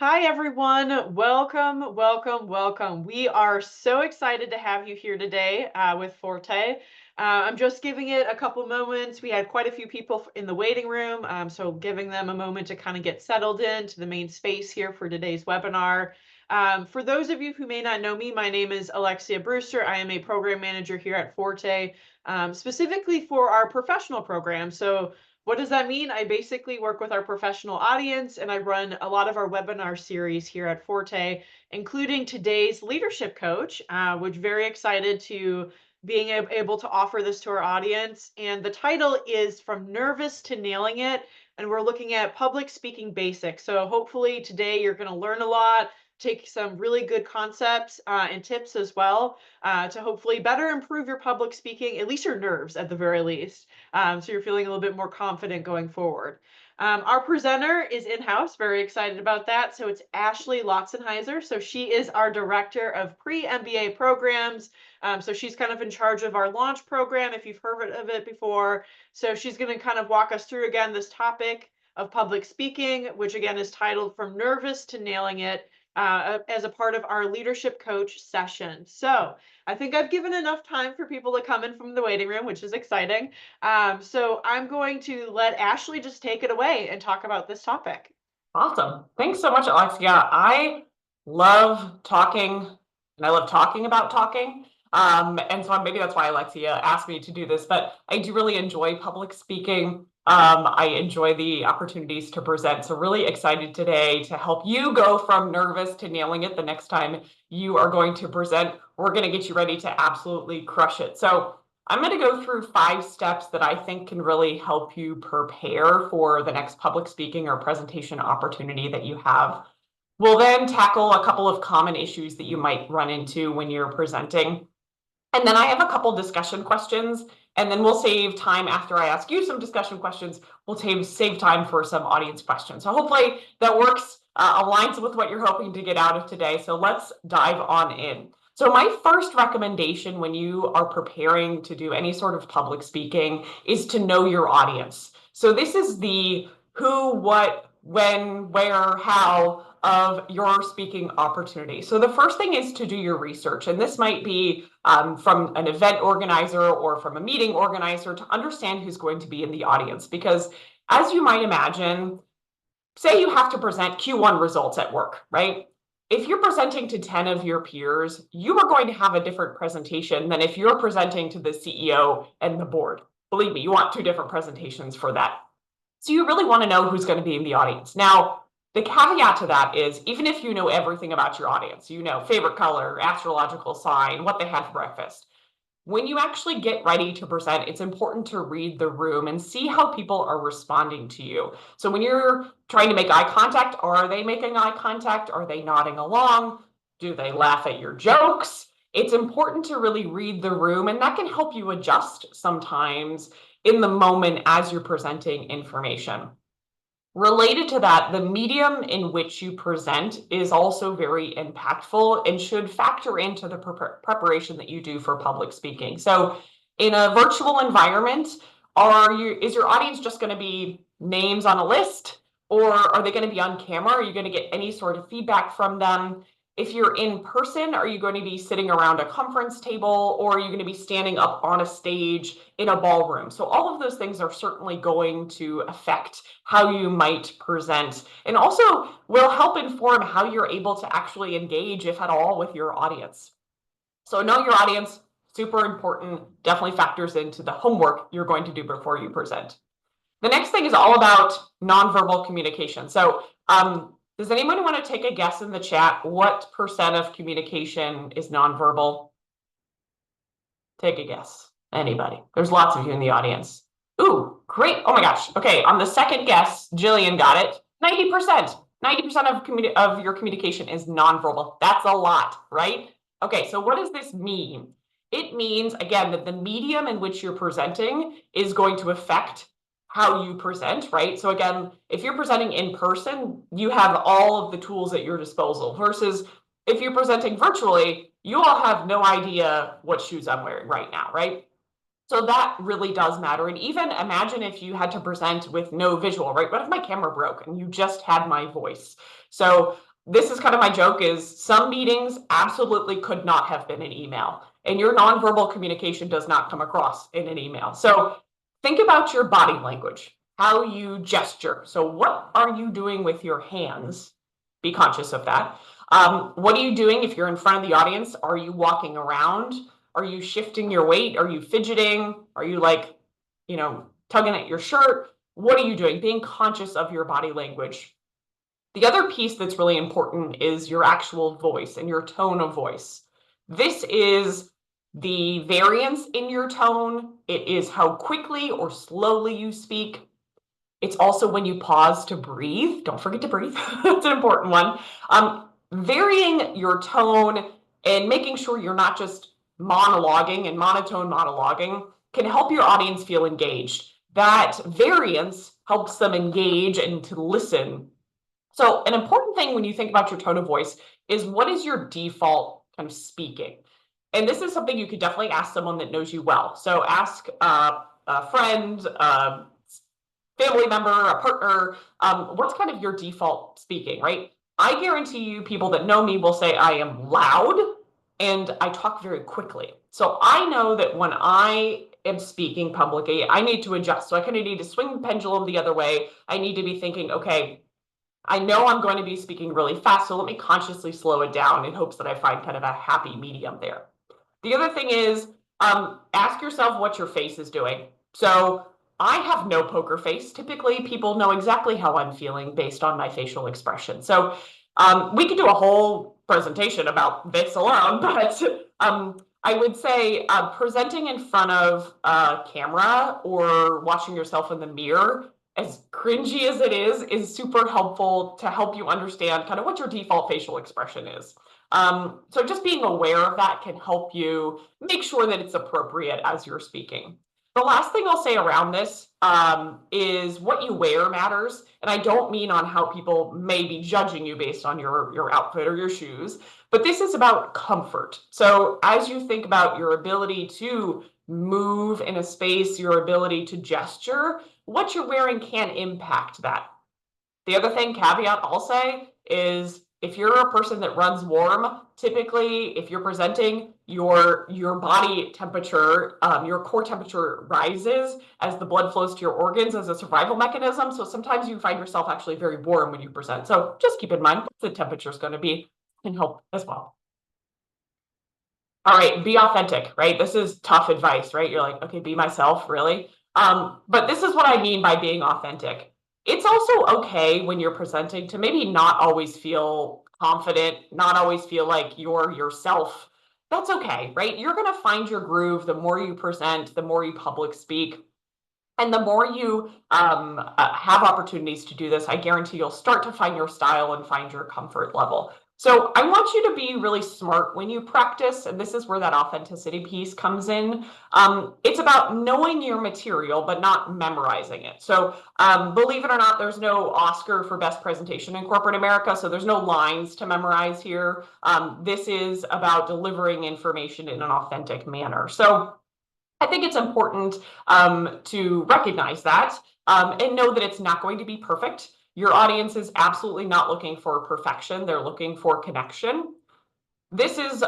Hi, everyone. Welcome, welcome, welcome. We are so excited to have you here today with Forte. I'm just giving it a couple moments. We had quite a few people in the waiting room, so giving them a moment to kind of get settled into the main space here for today's webinar. For those of you who may not know me, my name is Alexia Brewster. I am a program manager here at Forte, specifically for our professional program. So what does that mean? I basically work with our professional audience and I run a lot of our webinar series here at Forte, including today's leadership coach, which very excited to being able to offer this to our audience. And the title is From Nervous to Nailing It. And we're looking at public speaking basics. So hopefully today you're going to learn a lot, take some really good concepts and tips as well to hopefully better improve your public speaking, at least your nerves at the very least. So you're feeling a little bit more confident going forward. Our presenter is in-house, very excited about that. So it's Ashley Lautzenheiser. So she is our director of pre-MBA programs. So she's kind of in charge of our launch program, if you've heard of it before. So she's going to kind of walk us through again this topic of public speaking, which again is titled From Nervous to Nailing It, as a part of our leadership coach session. So I think I've given enough time for people to come in from the waiting room, which is exciting. So I'm going to let Ashley just take it away and talk about this topic. Awesome. Thanks so much, Alexia. I love talking and I love talking about talking. And so maybe that's why Alexia asked me to do this, but I do really enjoy public speaking. I enjoy the opportunities to present. So really excited today to help you go from nervous to nailing it the next time you are going to present. We're going to get you ready to absolutely crush it. So I'm going to go through 5 steps that I think can really help you prepare for the next public speaking or presentation opportunity that you have. We'll then tackle a couple of common issues that you might run into when you're presenting. And then I have a couple discussion questions, and then we'll save time after I ask you some discussion questions. We'll save time for some audience questions. So hopefully that works, aligns with what you're hoping to get out of today. So let's dive on in. So my first recommendation when you are preparing to do any sort of public speaking is to know your audience. So this is the who, what, when, where, how of your speaking opportunity. So the first thing is to do your research, and this might be from an event organizer or from a meeting organizer to understand who's going to be in the audience. Because as you might imagine, say you have to present Q1 results at work, right? If you're presenting to 10 of your peers, you are going to have a different presentation than if you're presenting to the CEO and the board. Believe me, you want 2 different presentations for that. So you really want to know who's going to be in the audience. Now, the caveat to that is, even if you know everything about your audience, you know favorite color, astrological sign, what they had for breakfast, when you actually get ready to present, it's important to read the room and see how people are responding to you. So when you're trying to make eye contact, are they making eye contact? Are they nodding along? Do they laugh at your jokes? It's important to really read the room, and that can help you adjust sometimes in the moment as you're presenting information. Related to that, the medium in which you present is also very impactful and should factor into the preparation that you do for public speaking. So in a virtual environment, is your audience just going to be names on a list, or are they going to be on camera? Are you going to get any sort of feedback from them? If you're in person, are you going to be sitting around a conference table, or are you going to be standing up on a stage in a ballroom? So all of those things are certainly going to affect how you might present, and also will help inform how you're able to actually engage, if at all, with your audience. So know your audience, super important, definitely factors into the homework you're going to do before you present. The next thing is all about nonverbal communication. So does anyone want to take a guess in the chat? What % of communication is nonverbal? Take a guess. Anybody? There's lots of you in the audience. Ooh, great. Oh my gosh. Okay, on the second guess, Jillian got it. 90%. 90% of your communication is nonverbal. That's a lot, right? Okay, so what does this mean? It means, again, that the medium in which you're presenting is going to affect how you present, right? So again, if you're presenting in person, you have all of the tools at your disposal, versus if you're presenting virtually, you all have no idea what shoes I'm wearing right now, right? So that really does matter. And even imagine if you had to present with no visual, right? What if my camera broke and you just had my voice? So This is kind of my joke is some meetings absolutely could not have been an email, and your nonverbal communication does not come across in an email. So think about your body language, how you gesture. So what are you doing with your hands? Be conscious of that. What are you doing if you're in front of the audience? Are you walking around? Are you shifting your weight? Are you fidgeting? Are you like, tugging at your shirt? What are you doing? Being conscious of your body language. The other piece that's really important is your actual voice and your tone of voice. This is the variance in your tone. It is how quickly or slowly you speak. It's also when you pause to breathe. Don't forget to breathe. That's an important one. Varying your tone and making sure you're not just monologuing and monotone monologuing can help your audience feel engaged. That variance helps them engage and to listen. So an important thing when you think about your tone of voice is what is your default kind of speaking? And this is something you could definitely ask someone that knows you well. So ask a friend, family member, a partner, what's kind of your default speaking, right? I guarantee you people that know me will say I am loud and I talk very quickly. So I know that when I am speaking publicly, I need to adjust. So I kind of need to swing the pendulum the other way. I need to be thinking, okay, I know I'm going to be speaking really fast, so let me consciously slow it down in hopes that I find kind of a happy medium there. The other thing is ask yourself what your face is doing. So I have no poker face. Typically, people know exactly how I'm feeling based on my facial expression. So we could do a whole presentation about this alone, but I would say presenting in front of a camera or watching yourself in the mirror, as cringy as it is super helpful to help you understand kind of what your default facial expression is. So just being aware of that can help you make sure that it's appropriate as you're speaking. The last thing I'll say around this is what you wear matters. And I don't mean on how people may be judging you based on your outfit or your shoes, but this is about comfort. So as you think about your ability to move in a space, your ability to gesture, what you're wearing can impact that. The other thing, caveat I'll say, is if you're a person that runs warm, typically if you're presenting, your body temperature, your core temperature rises as the blood flows to your organs as a survival mechanism. So sometimes you find yourself actually very warm when you present. So just keep in mind what the temperature is going to be and help as well. All right, be authentic, right? This is tough advice, right? You're like, okay, be myself, really? But this is what I mean by being authentic. It's also okay when you're presenting to maybe not always feel confident, not always feel like you're yourself. That's okay, right? You're going to find your groove the more you present, the more you public speak. And the more you have opportunities to do this, I guarantee you'll start to find your style and find your comfort level. So I want you to be really smart when you practice, and this is where that authenticity piece comes in. It's about knowing your material, but not memorizing it. So believe it or not, there's no Oscar for best presentation in corporate America, so there's no lines to memorize here. This is about delivering information in an authentic manner. So I think it's important to recognize that and know that it's not going to be perfect. Your audience is absolutely not looking for perfection. They're looking for connection. This is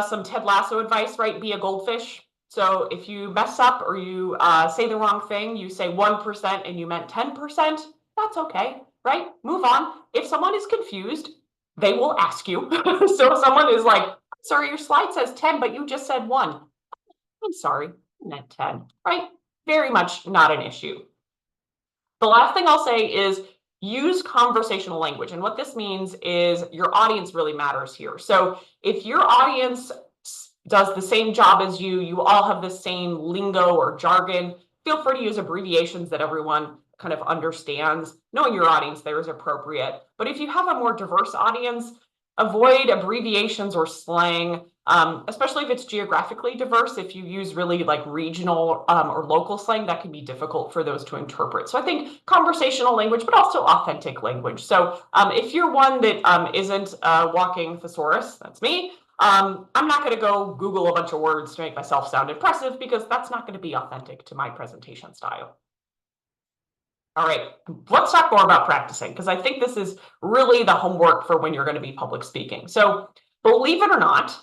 some Ted Lasso advice, right? Be a goldfish. So if you mess up or you say the wrong thing, you say 1% and you meant 10%, that's okay, right? Move on. If someone is confused, they will ask you. So if someone is like, sorry, your slide says 10, but you just said 1. I'm sorry, I meant 10, right? Very much not an issue. The last thing I'll say is use conversational language. And what this means is your audience really matters here. So if your audience does the same job as you all have the same lingo or jargon, feel free to use abbreviations that everyone kind of understands. Knowing your audience there is appropriate. But if you have a more diverse audience, avoid abbreviations or slang, especially if it's geographically diverse. If you use really like regional or local slang, that can be difficult for those to interpret. So I think conversational language, but also authentic language. So if you're one that isn't a walking thesaurus, that's me, I'm not going to go Google a bunch of words to make myself sound impressive because that's not going to be authentic to my presentation style. All right, let's talk more about practicing, because I think this is really the homework for when you're going to be public speaking. So believe it or not,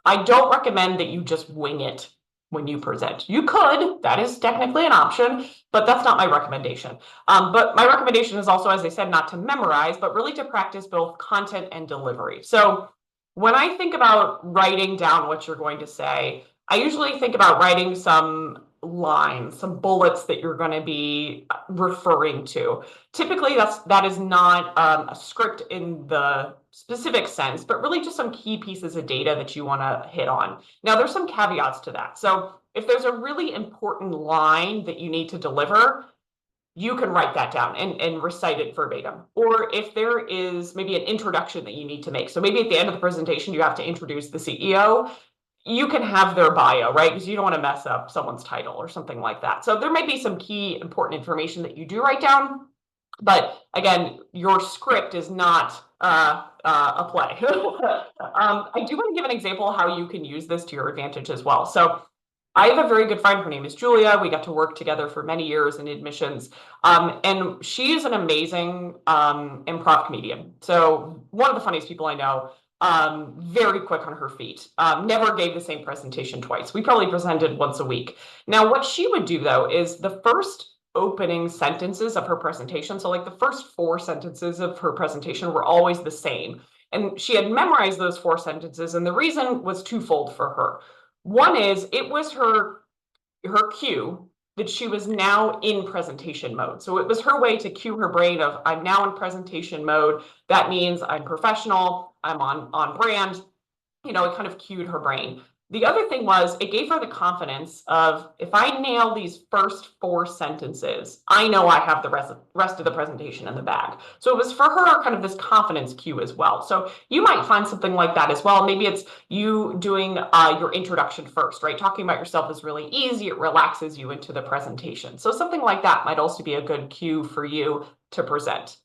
I don't recommend that you just wing it when you present. You could, that is technically an option, but that's not my recommendation. But my recommendation is also, as I said, not to memorize, but really to practice both content and delivery. So when I think about writing down what you're going to say, I usually think about writing some lines, some bullets that you're going to be referring to. Typically, that is not a script in the specific sense, but really just some key pieces of data that you want to hit on. Now, there's some caveats to that. So if there's a really important line that you need to deliver, you can write that down and recite it verbatim. Or if there is maybe an introduction that you need to make. So maybe at the end of the presentation, you have to introduce the CEO. You can have their bio, right? Because you don't want to mess up someone's title or something like that. So there may be some key important information that you do write down. But again, your script is not a play. I do want to give an example how you can use this to your advantage as well. So I have a very good friend. Her name is Julia. We got to work together for many years in admissions. And she is an amazing improv comedian. So one of the funniest people I know, very quick on her feet, never gave the same presentation twice. We probably presented once a week. Now, what she would do though is the first opening sentences of her presentation, so like the first 4 sentences of her presentation were always the same. And she had memorized those 4 sentences, and the reason was twofold for her. One is it was her cue that she was now in presentation mode. So it was her way to cue her brain of, I'm now in presentation mode. That means I'm professional, I'm on brand. It kind of cued her brain. The other thing was it gave her the confidence of, if I nail these first 4 sentences, I know I have the rest of the presentation in the bag. So it was for her kind of this confidence cue as well. So you might find something like that as well. Maybe it's you doing your introduction first, right? Talking about yourself is really easy. It relaxes you into the presentation. So something like that might also be a good cue for you to present.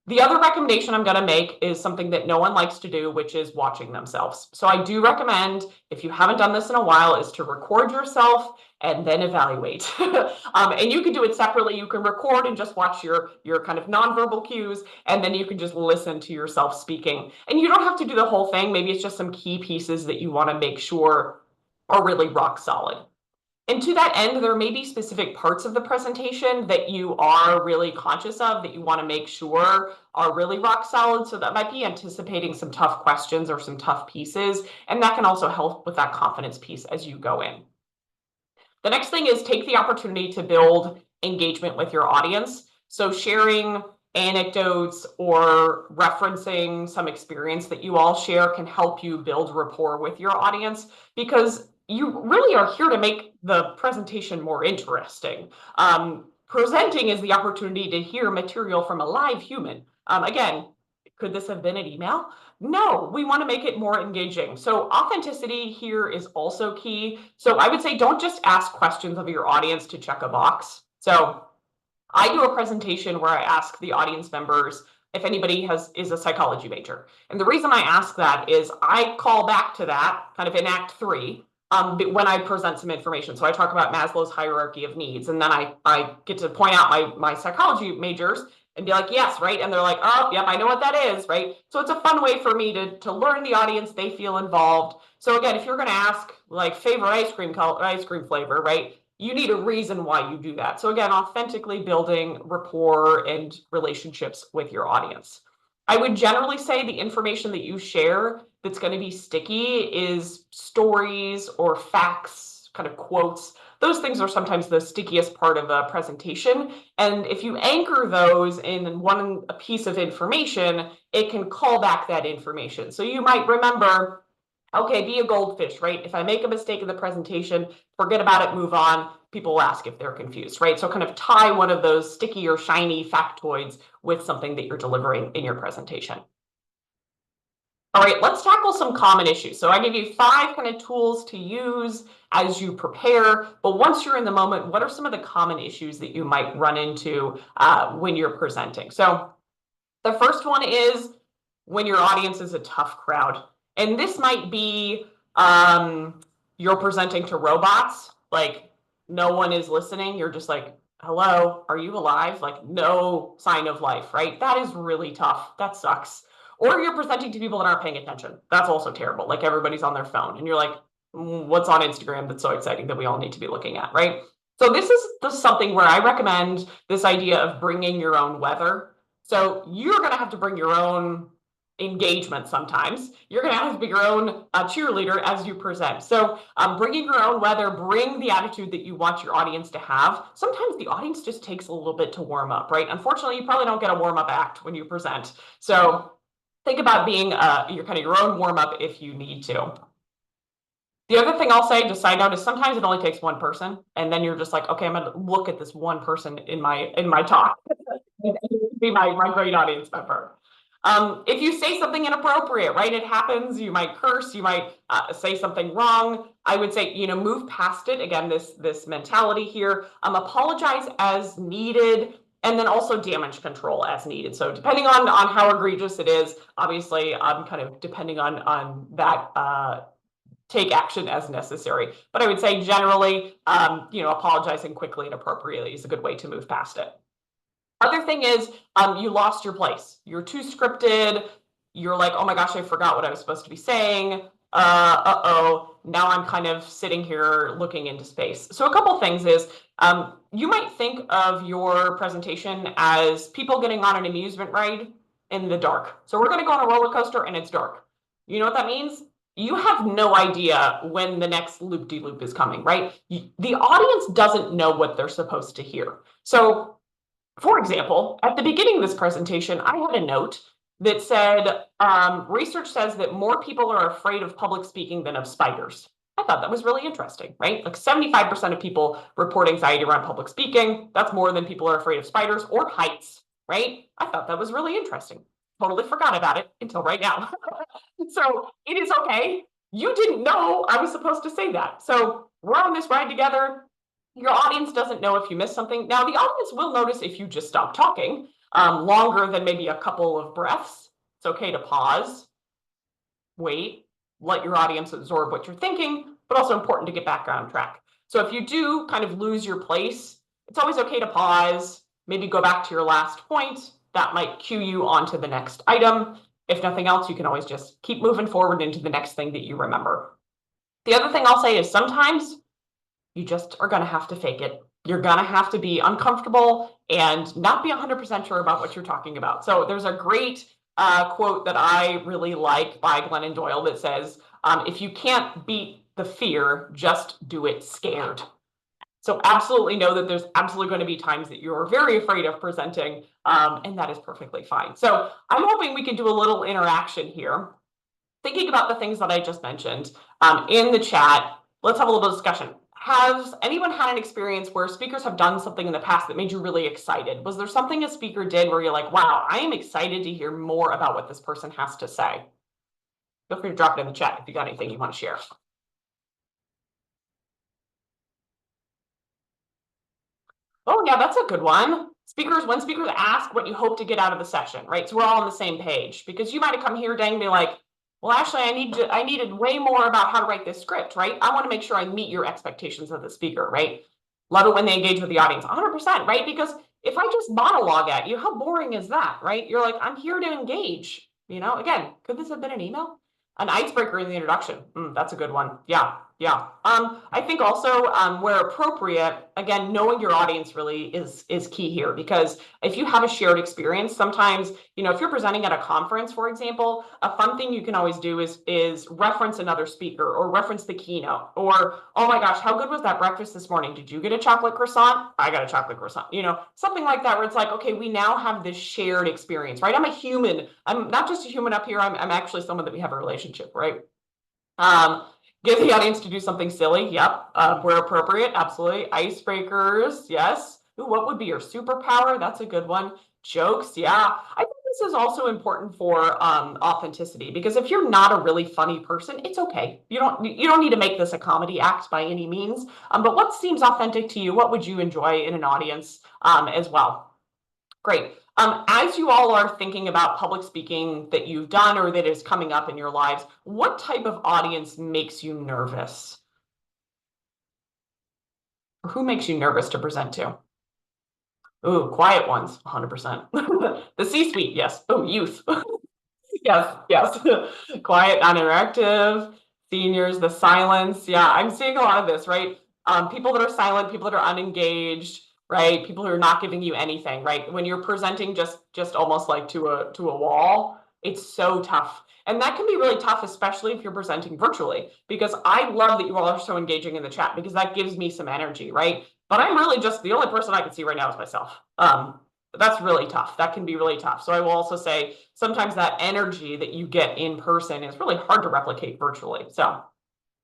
The other recommendation I'm going to make is something that no one likes to do, which is watching themselves. So I do recommend, if you haven't done this in a while, is to record yourself and then evaluate. And you can do it separately. You can record and just watch your kind of nonverbal cues, and then you can just listen to yourself speaking. And you don't have to do the whole thing. Maybe it's just some key pieces that you want to make sure are really rock solid. And to that end, there may be specific parts of the presentation that you are really conscious of that you want to make sure are really rock solid. So that might be anticipating some tough questions or some tough pieces. And that can also help with that confidence piece as you go in. The next thing is take the opportunity to build engagement with your audience. So sharing anecdotes or referencing some experience that you all share can help you build rapport with your audience, because you really are here to make the presentation more interesting. Presenting is the opportunity to hear material from a live human. Again, could this have been an email? No, we want to make it more engaging. So authenticity here is also key. So I would say don't just ask questions of your audience to check a box. So I do a presentation where I ask the audience members if anybody is a psychology major. And the reason I ask that is I call back to that kind of in Act 3 when I present some information. So I talk about Maslow's hierarchy of needs, and then I get to point out my psychology majors and be like, yes, right? And they're like, oh, yep, I know what that is, right? So it's a fun way for me to learn the audience. They feel involved. So again, if you're going to ask like favorite ice cream flavor, right? You need a reason why you do that. So again, authentically building rapport and relationships with your audience. I would generally say the information that you share that's going to be sticky is stories or facts, kind of quotes. Those things are sometimes the stickiest part of a presentation. And if you anchor those in a piece of information, it can call back that information. So you might remember, okay, be a goldfish, right? If I make a mistake in the presentation, forget about it, move on. People will ask if they're confused, right? So kind of tie one of those sticky or shiny factoids with something that you're delivering in your presentation. All right, let's tackle some common issues. So I give you 5 kind of tools to use as you prepare, but once you're in the moment, what are some of the common issues that you might run into when you're presenting? So the first one is when your audience is a tough crowd. And this might be you're presenting to robots, like no one is listening. You're just like hello, are you alive? Like no sign of life, right? That is really tough. That sucks. Or you're presenting to people that aren't paying attention. That's also terrible. Like everybody's on their phone and you're like, what's on Instagram that's so exciting that we all need to be looking at, right? So this is something where I recommend this idea of bringing your own weather. So you're going to have to bring your own engagement sometimes. You're going to have to be your own cheerleader as you present. So bringing your own weather, bring the attitude that you want your audience to have. Sometimes the audience just takes a little bit to warm up, right? Unfortunately, you probably don't get a warm up act when you present. So think about being your own warm up if you need to. The other thing I'll say, just side note, is sometimes it only takes one person, and then you're just like, okay, I'm gonna look at this one person in my talk, be my great audience member. If you say something inappropriate, right, it happens. You might curse, you might say something wrong. I would say, move past it. Again, this mentality here. Apologize as needed, and then also damage control as needed. So depending on how egregious it is, obviously, kind of depending on that. Take action as necessary. But I would say generally, apologizing quickly and appropriately is a good way to move past it. Other thing is, you lost your place. You're too scripted. You're like, oh my gosh, I forgot what I was supposed to be saying. Uh-oh, now I'm kind of sitting here looking into space. So a couple things is, you might think of your presentation as people getting on an amusement ride in the dark. So we're going to go on a roller coaster and it's dark. You know what that means? You have no idea when the next loop-de-loop is coming, right? The audience doesn't know what they're supposed to hear. So for example, at the beginning of this presentation, I had a note that said, research says that more people are afraid of public speaking than of spiders. I thought that was really interesting, right? Like 75% of people report anxiety around public speaking. That's more than people are afraid of spiders or heights, right? I thought that was really interesting. Totally forgot about it until right now. So it is okay. You didn't know I was supposed to say that. So we're on this ride together. Your audience doesn't know if you missed something. Now, the audience will notice if you just stop talking longer than maybe a couple of breaths. It's okay to pause, wait, let your audience absorb what you're thinking, but also important to get back on track. So if you do kind of lose your place, it's always okay to pause, maybe go back to your last point. That might cue you onto the next item. If nothing else, you can always just keep moving forward into the next thing that you remember. The other thing I'll say is sometimes you just are going to have to fake it. You're going to have to be uncomfortable and not be 100% sure about what you're talking about. So there's a great quote that I really like by Glennon Doyle that says, if you can't beat the fear, just do it scared. So absolutely know that there's absolutely going to be times that you're very afraid of presenting, and that is perfectly fine. So I'm hoping we can do a little interaction here. Thinking about the things that I just mentioned in the chat, let's have a little discussion. Has anyone had an experience where speakers have done something in the past that made you really excited? Was there something a speaker did where you're like, wow, I am excited to hear more about what this person has to say? Feel free to drop it in the chat if you got anything you want to share. Oh, yeah, that's a good one. When speakers ask what you hope to get out of the session, right? So we're all on the same page because you might have come here today and be like, well, Ashley, I needed way more about how to write this script, right? I want to make sure I meet your expectations of the speaker, right? Love it when they engage with the audience, 100%, right? Because if I just monologue at you, how boring is that, right? You're like, I'm here to engage. Again, could this have been an email? An icebreaker in the introduction. That's a good one. Yeah, yeah. I think also where appropriate, again, knowing your audience really is key here because if you have a shared experience, sometimes, if you're presenting at a conference, for example, a fun thing you can always do is reference another speaker or reference the keynote or, oh my gosh, how good was that breakfast this morning? Did you get a chocolate croissant? I got a chocolate croissant, something like that where it's like, okay, we now have this shared experience, right? I'm a human. I'm not just a human up here. I'm actually someone that we have a relationship, right? Get the audience to do something silly. Yep. Where appropriate. Absolutely. Icebreakers. Yes. Ooh, what would be your superpower? That's a good one. Jokes. Yeah. I think this is also important for authenticity because if you're not a really funny person, it's okay. You don't need to make this a comedy act by any means. But what seems authentic to you? What would you enjoy in an audience as well? Great. As you all are thinking about public speaking that you've done or that is coming up in your lives, what type of audience makes you nervous? Who makes you nervous to present to? Ooh, quiet ones, 100%. The C-suite, yes. Oh, youth. Yes, yes. Quiet, non-interactive, seniors, the silence. Yeah, I'm seeing a lot of this, right? People that are silent, people that are unengaged, right? People who are not giving you anything, right? When you're presenting just almost like to a wall, it's so tough. And that can be really tough, especially if you're presenting virtually, because I love that you all are so engaging in the chat because that gives me some energy, right? But I'm really just the only person I can see right now is myself. That's really tough. That can be really tough. So I will also say sometimes that energy that you get in person is really hard to replicate virtually. So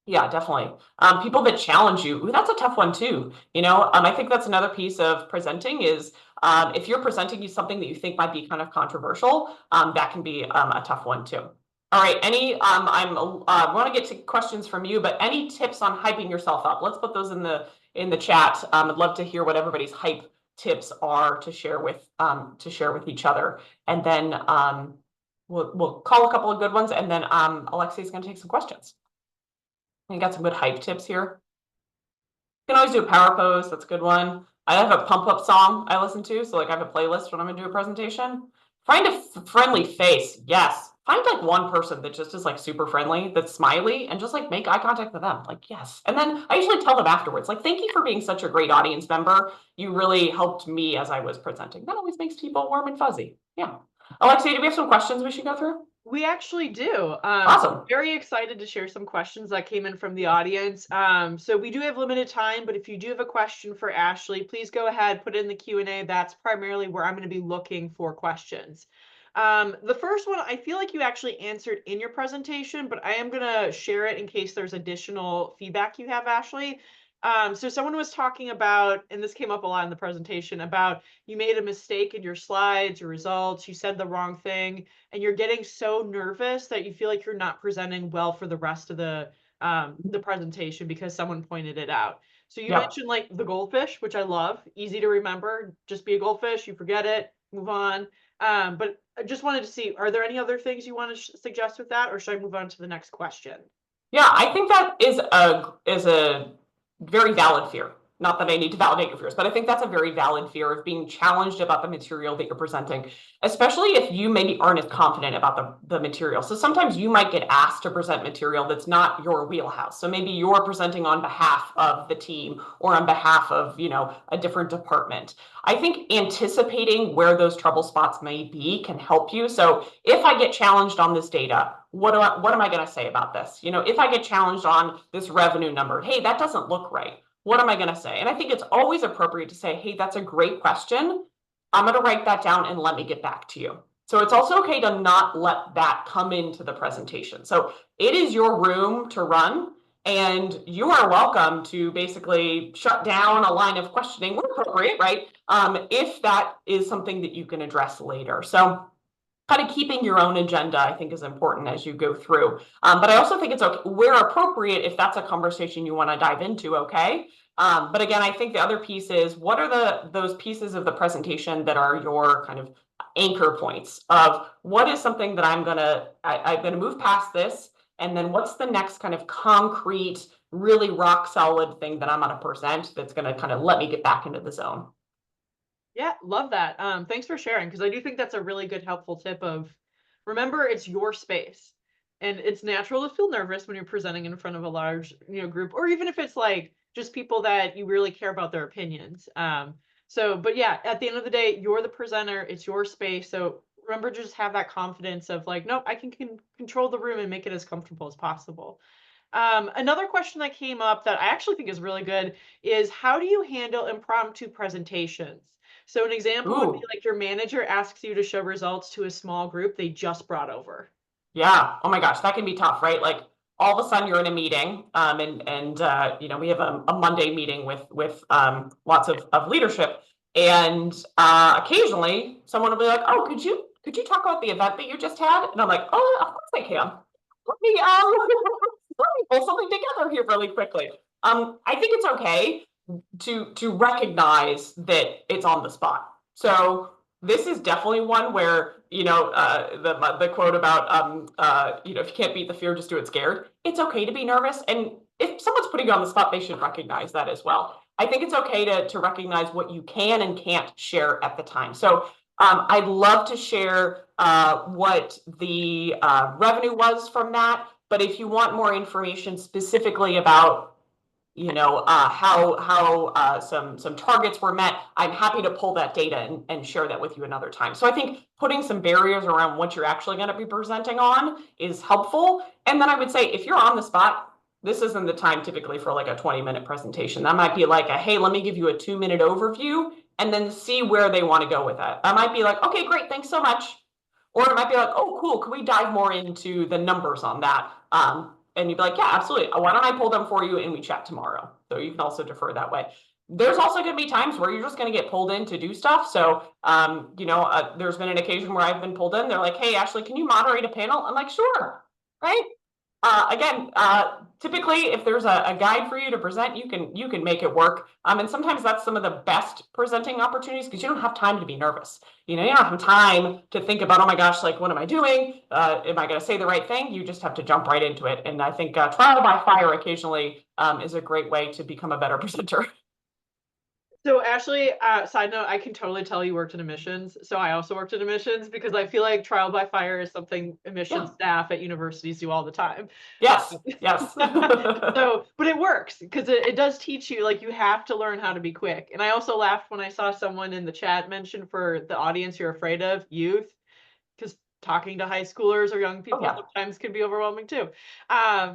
yeah, definitely. People that challenge you, ooh, that's a tough one too. I think that's another piece of presenting is if you're presenting you something that you think might be kind of controversial, that can be a tough one too. All right, I want to get to questions from you, but any tips on hyping yourself up? Let's put those in the chat. I'd love to hear what everybody's hype tips are to share with each other, and then we'll call a couple of good ones, and then Alexei's going to take some questions. I got some good hype tips here. You can always do a power pose. That's a good one. I have a pump up song I listen to. So like I have a playlist when I'm gonna do a presentation. Find a friendly face. Yes. Find like one person that just is like super friendly, that's smiley, and just like make eye contact with them. Like, yes. And then I usually tell them afterwards, like, thank you for being such a great audience member. You really helped me as I was presenting. That always makes people warm and fuzzy. Yeah. Alexei, do we have some questions we should go through? We actually do. Awesome. Very excited to share some questions that came in from the audience. So we do have limited time, but if you do have a question for Ashley, please go ahead, put it in the Q&A. That's primarily where I'm going to be looking for questions. The first one, I feel like you actually answered in your presentation, but I am going to share it in case there's additional feedback you have, Ashley. So someone was talking about, and this came up a lot in the presentation, about you made a mistake in your slides, your results, you said the wrong thing, and you're getting so nervous that you feel like you're not presenting well for the rest of the presentation because someone pointed it out. So you Yeah. mentioned like the goldfish, which I love, easy to remember, just be a goldfish, you forget it, move on. But I just wanted to see, are there any other things you want to suggest with that, or should I move on to the next question? Yeah, I think that is a very valid fear. Not that I need to validate your fears, but I think that's a very valid fear of being challenged about the material that you're presenting, especially if you maybe aren't as confident about the material. So sometimes you might get asked to present material that's not your wheelhouse. So maybe you're presenting on behalf of the team or on behalf of, a different department. I think anticipating where those trouble spots may be can help you. So if I get challenged on this data, what am I going to say about this? If I get challenged on this revenue number, hey, that doesn't look right. What am I going to say? And I think it's always appropriate to say, hey, that's a great question. I'm going to write that down and let me get back to you. So it's also okay to not let that come into the presentation. So it is your room to run, and you are welcome to basically shut down a line of questioning where appropriate, right? If that is something that you can address later. So kind of keeping your own agenda, I think, is important as you go through. But I also think it's okay where appropriate if that's a conversation you want to dive into, okay? But again, I think the other piece is what are those pieces of the presentation that are your kind of anchor points of what is something that I'm gonna move past this, and then what's the next kind of concrete, really rock solid thing that I'm gonna present that's gonna kind of let me get back into the zone. Yeah, love that. Thanks for sharing, because I do think that's a really good, helpful tip of remember it's your space. And it's natural to feel nervous when you're presenting in front of a large, group, or even if it's like just people that you really care about their opinions. But yeah, at the end of the day, you're the presenter, it's your space. So remember to just have that confidence of like, nope, I can control the room and make it as comfortable as possible. Another question that came up that I actually think is really good is how do you handle impromptu presentations? So an example would be Ooh. like your manager asks you to show results to a small group they just brought over. Yeah. Oh my gosh, that can be tough, right? Like all of a sudden you're in a meeting, and we have a Monday meeting with lots of leadership, and occasionally someone will be like, "Oh, could you talk about the event that you just had?" And I'm like, "Oh, of course I can. Let me let me pull something together here really quickly." I think it's okay to recognize that it's on the spot. So this is definitely one where the quote about if you can't beat the fear, just do it scared. It's okay to be nervous, and if someone's putting you on the spot, they should recognize that as well. I think it's okay to recognize what you can and can't share at the time. So I'd love to share what the revenue was from that. But if you want more information specifically about how some targets were met, I'm happy to pull that data and share that with you another time. So I think putting some barriers around what you're actually going to be presenting on is helpful. And then I would say if you're on the spot, this isn't the time typically for like a 20-minute presentation. That might be like hey, let me give you a 2-minute overview and then see where they want to go with that. I might be like, okay, great, thanks so much. Or it might be like, oh, cool, can we dive more into the numbers on that? And you'd be like, yeah, absolutely. Why don't I pull them for you and we chat tomorrow? So you can also defer that way. There's also going to be times where you're just going to get pulled in to do stuff. So, there's been an occasion where I've been pulled in. They're like, hey, Ashley, can you moderate a panel? I'm like, sure. Right. Again, typically, if there's a guide for you to present, you can make it work. And sometimes that's some of the best presenting opportunities because you don't have time to be nervous. You don't have time to think about, oh my gosh, like what am I doing? Am I going to say the right thing? You just have to jump right into it. And I think trial by fire occasionally is a great way to become a better presenter. So Ashley, side note, I can totally tell you worked in admissions. So I also worked in admissions because I feel like trial by fire is something admissions Yeah. staff at universities do all the time. Yes. Yes. So, but it works because it does teach you, like, you have to learn how to be quick. And I also laughed when I saw someone in the chat mention for the audience you're afraid of, youth, because talking to high schoolers or young Oh people yeah. sometimes can be overwhelming too.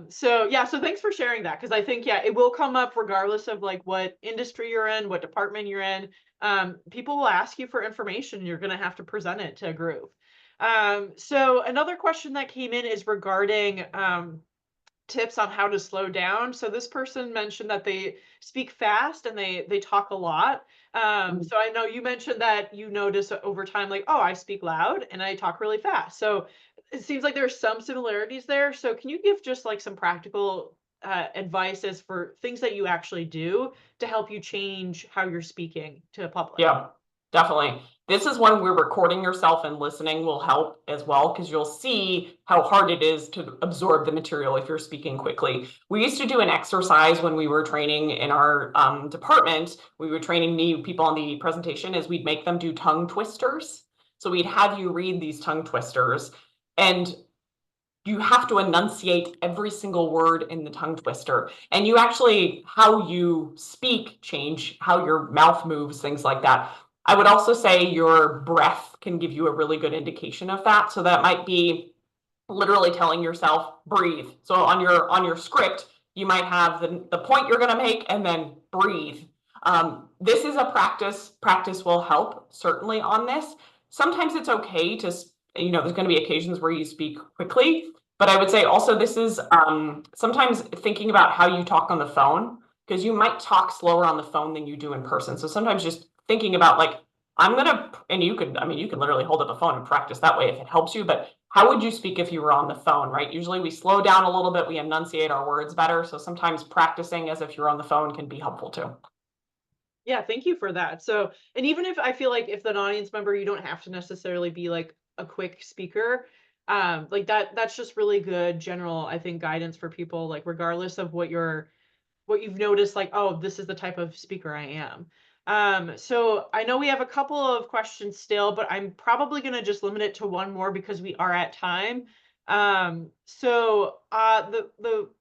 So thanks for sharing that because I think it will come up regardless of like what industry you're in, what department you're in. People will ask you for information. You're going to have to present it to a group. So another question that came in is regarding tips on how to slow down. So this person mentioned that they speak fast and they talk a lot. So I know you mentioned that you notice over time, like, oh, I speak loud and I talk really fast. So it seems like there's some similarities there. So can you give just like some practical advice as for things that you actually do to help you change how you're speaking to the public? Yeah, definitely. This is one where recording yourself and listening will help as well, because you'll see how hard it is to absorb the material if you're speaking quickly. We used to do an exercise when we were training in our department. We were training new people on the presentation is we'd make them do tongue twisters. So we'd have you read these tongue twisters and you have to enunciate every single word in the tongue twister. And you actually, how you speak change, how your mouth moves, things like that. I would also say your breath can give you a really good indication of that. So that might be literally telling yourself, breathe. So on your script, you might have the point you're going to make and then breathe. This is a practice. Practice will help certainly on this. Sometimes it's okay to, there's going to be occasions where you speak quickly, but I would say also this is sometimes thinking about how you talk on the phone, because you might talk slower on the phone than you do in person. So sometimes just thinking about like, and you can literally hold up a phone and practice that way if it helps you, but how would you speak if you were on the phone, right? Usually we slow down a little bit, we enunciate our words better. So sometimes practicing as if you're on the phone can be helpful too. Yeah, thank you for that. So, and even if I feel like if an audience member, you don't have to necessarily be like a quick speaker, like that's just really good general, I think, guidance for people, like regardless of what you've noticed, like, oh, this is the type of speaker I am. So I know we have a couple of questions still, but I'm probably going to just limit it to one more because we are at time. The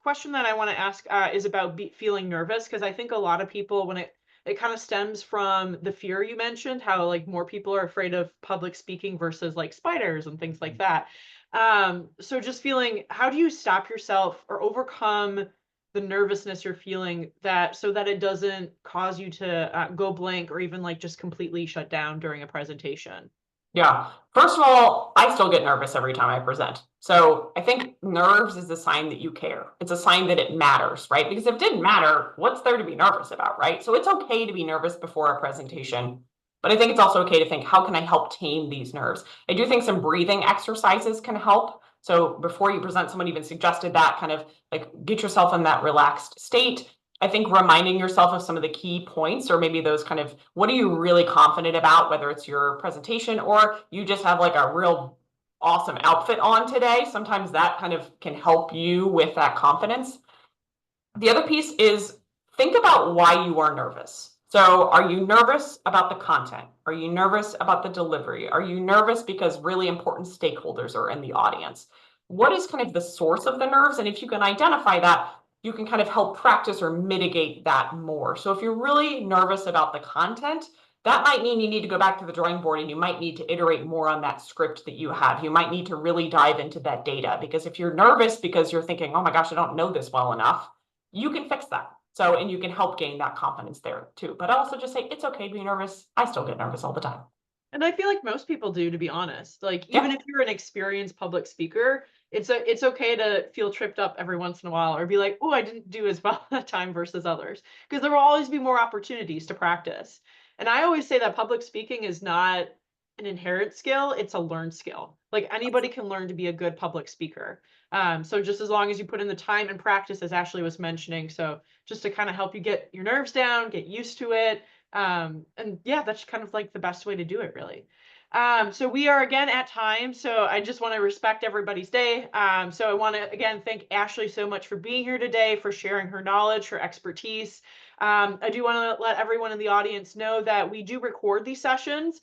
question that I want to ask is about feeling nervous because I think a lot of people, when it kind of stems from the fear you mentioned, how like more people are afraid of public speaking versus like spiders and things like that. So just feeling, how do you stop yourself or overcome the nervousness you're feeling that so that it doesn't cause you to go blank or even like just completely shut down during a presentation? Yeah. First of all, I still get nervous every time I present. So I think nerves is a sign that you care. It's a sign that it matters, right? Because if it didn't matter, what's there to be nervous about, right? So it's okay to be nervous before a presentation. But I think it's also okay to think, how can I help tame these nerves? I do think some breathing exercises can help. So before you present, someone even suggested that kind of like get yourself in that relaxed state. I think reminding yourself of some of the key points, or maybe those kind of, what are you really confident about, whether it's your presentation or you just have like a real awesome outfit on today. Sometimes that kind of can help you with that confidence. The other piece is think about why you are nervous. So, are you nervous about the content? Are you nervous about the delivery? Are you nervous because really important stakeholders are in the audience? What is kind of the source of the nerves? And if you can identify that, you can kind of help practice or mitigate that more. So, if you're really nervous about the content, that might mean you need to go back to the drawing board and you might need to iterate more on that script that you have. You might need to really dive into that data because if you're nervous because you're thinking, oh my gosh, I don't know this well enough, you can fix that. So, and you can help gain that confidence there too. But I also just say, it's okay to be nervous. I still get nervous all the time. And I feel like most people do, to be honest. Like, even Yeah. if you're an experienced public speaker, it's okay to feel tripped up every once in a while or be like, "Oh, I didn't do as well that time versus others," because there will always be more opportunities to practice. And I always say that public speaking is not an inherent skill, it's a learned skill. Like, anybody can learn to be a good public speaker. So just as long as you put in the time and practice, as Ashley was mentioning, so just to kind of help you get your nerves down, get used to it, and yeah, that's kind of like the best way to do it, really. So we are again at time. So I just want to respect everybody's day. So I want to again thank Ashley so much for being here today, for sharing her knowledge, her expertise. I do want to let everyone in the audience know that we do record these sessions.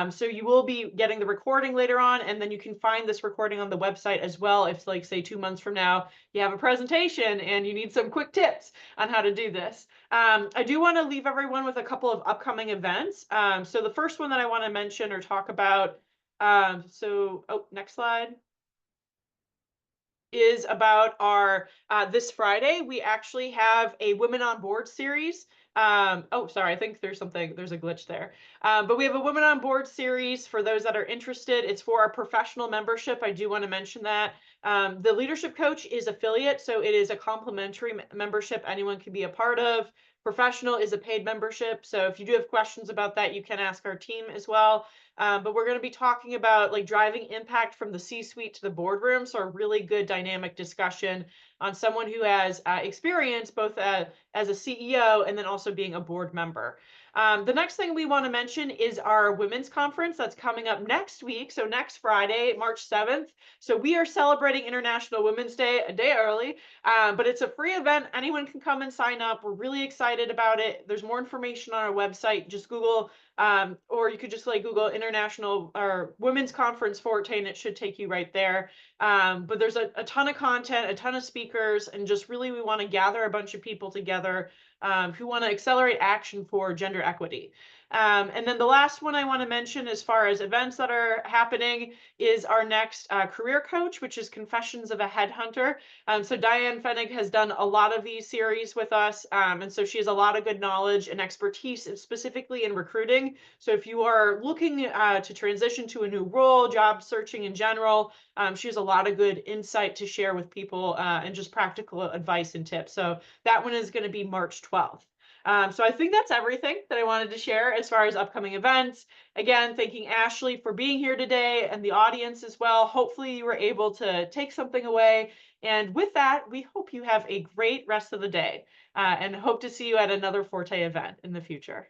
So you will be getting the recording later on, and then you can find this recording on the website as well. If, like, say 2 months from now, you have a presentation and you need some quick tips on how to do this. I do want to leave everyone with a couple of upcoming events. So the first one that I want to mention or talk about, oh, next slide, is about our this Friday. We actually have a Women on Board series. Oh, sorry, I think there's a glitch there. But we have a Women on Board series for those that are interested. It's for our professional membership. I do want to mention that. The leadership coach is affiliate, so it is a complimentary membership anyone can be a part of. Professional is a paid membership. So if you do have questions about that, you can ask our team as well. But we're going to be talking about like driving impact from the C-suite to the boardroom. So a really good dynamic discussion on someone who has experience both as a CEO and then also being a board member. The next thing we want to mention is our women's conference that's coming up next week. So next Friday, March 7th. So we are celebrating International Women's Day a day early, but it's a free event. Anyone can come and sign up. We're really excited about it. There's more information on our website. Just Google or you could just like Google International or Women's Conference Forte, and it should take you right there. But there's a ton of content, a ton of speakers, and just really we want to gather a bunch of people together who want to accelerate action for gender equity. And then the last one I want to mention as far as events that are happening is our next career coach, which is Confessions of a Headhunter. So Diane Fennig has done a lot of these series with us, and so she has a lot of good knowledge and expertise, specifically in recruiting. So if you are looking to transition to a new role, job searching in general, she has a lot of good insight to share with people and just practical advice and tips. So that one is going to be March 12th. So I think that's everything that I wanted to share as far as upcoming events. Again, thanking Ashley for being here today and the audience as well. Hopefully you were able to take something away. And with that, we hope you have a great rest of the day and hope to see you at another Forte event in the future.